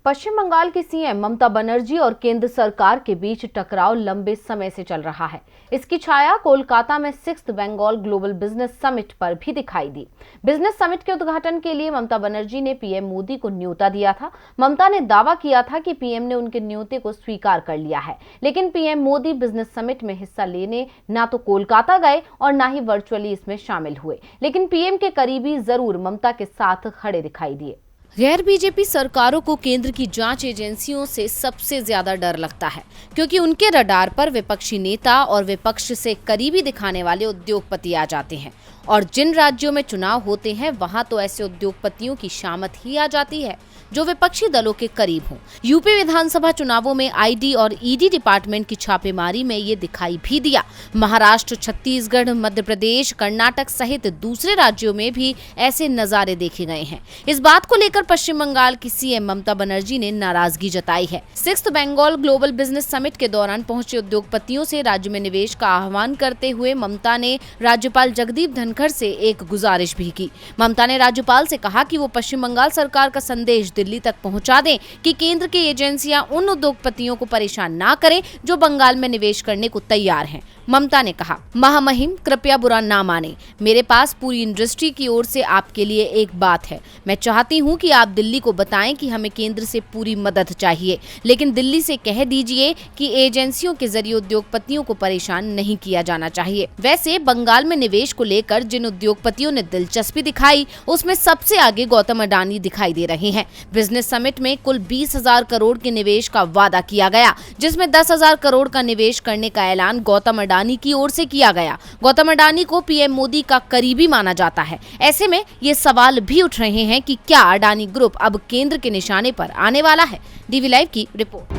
पश्चिम बंगाल की सीएम ममता बनर्जी और केंद्र सरकार के बीच टकराव लंबे समय से चल रहा है। इसकी छाया कोलकाता में 6th Bengal global business summit पर भी दिखाई दी। बिजनेस समिट के उद्घाटन के लिए ममता बनर्जी ने पीएम मोदी को न्योता दिया था। ममता ने दावा किया था कि पीएम ने उनके न्योते को स्वीकार कर लिया है, लेकिन पीएम मोदी बिजनेस समिट में हिस्सा लेने ना तो कोलकाता गए और ना ही वर्चुअली इसमें शामिल हुए, लेकिन पीएम के करीबी जरूर ममता के साथ खड़े दिखाई दिए। गैर बीजेपी सरकारों को केंद्र की जांच एजेंसियों से सबसे ज्यादा डर लगता है, क्योंकि उनके रडार पर विपक्षी नेता और विपक्ष से करीबी दिखाने वाले उद्योगपति आ जाते हैं। और जिन राज्यों में चुनाव होते हैं वहां तो ऐसे उद्योगपतियों की शामत ही आ जाती है जो विपक्षी दलों के करीब हों। यूपी विधानसभा चुनावों में आईडी और ईडी डिपार्टमेंट की छापेमारी में ये दिखाई भी दिया। महाराष्ट्र, छत्तीसगढ़, मध्य प्रदेश, कर्नाटक सहित दूसरे राज्यों में भी ऐसे नजारे देखे गए हैं। इस बात को लेकर पश्चिम बंगाल की सीएम ममता बनर्जी ने नाराजगी जताई है। 6th Bengal global business summit के दौरान पहुंचे उद्योगपतियों से राज्य में निवेश का आह्वान करते हुए ममता ने राज्यपाल जगदीप धनखड़ से एक गुजारिश भी की। ममता ने राज्यपाल से कहा कि वो पश्चिम बंगाल सरकार का संदेश दिल्ली तक पहुंचा दें कि केंद्र की एजेंसियां उन उद्योगपतियों को परेशान ना करें जो बंगाल में निवेश करने को तैयार हैं। ममता ने कहा, महामहिम कृपया बुरा ना माने, मेरे पास पूरी इंडस्ट्री की ओर से आपके लिए एक बात है। मैं चाहती हूं कि आप दिल्ली को बताएं कि हमें केंद्र से पूरी मदद चाहिए, लेकिन दिल्ली से कह दीजिए कि एजेंसियों के जरिए उद्योगपतियों को परेशान नहीं किया जाना चाहिए। वैसे बंगाल में निवेश को लेकर जिन उद्योगपतियों ने दिलचस्पी दिखाई उसमें सबसे आगे गौतम अडानी दिखाई दे रहे हैं। बिजनेस समिट में कुल 20,000 करोड़ के निवेश का वादा किया गया, जिसमें 10,000 करोड़ का निवेश करने का ऐलान गौतम अडानी की ओर से किया गया। गौतम अडानी को पीएम मोदी का करीबी माना जाता है। ऐसे में ये सवाल भी उठ रहे हैं कि क्या अडानी ग्रुप अब केंद्र के निशाने पर आने वाला है। डीवी लाइव की रिपोर्ट।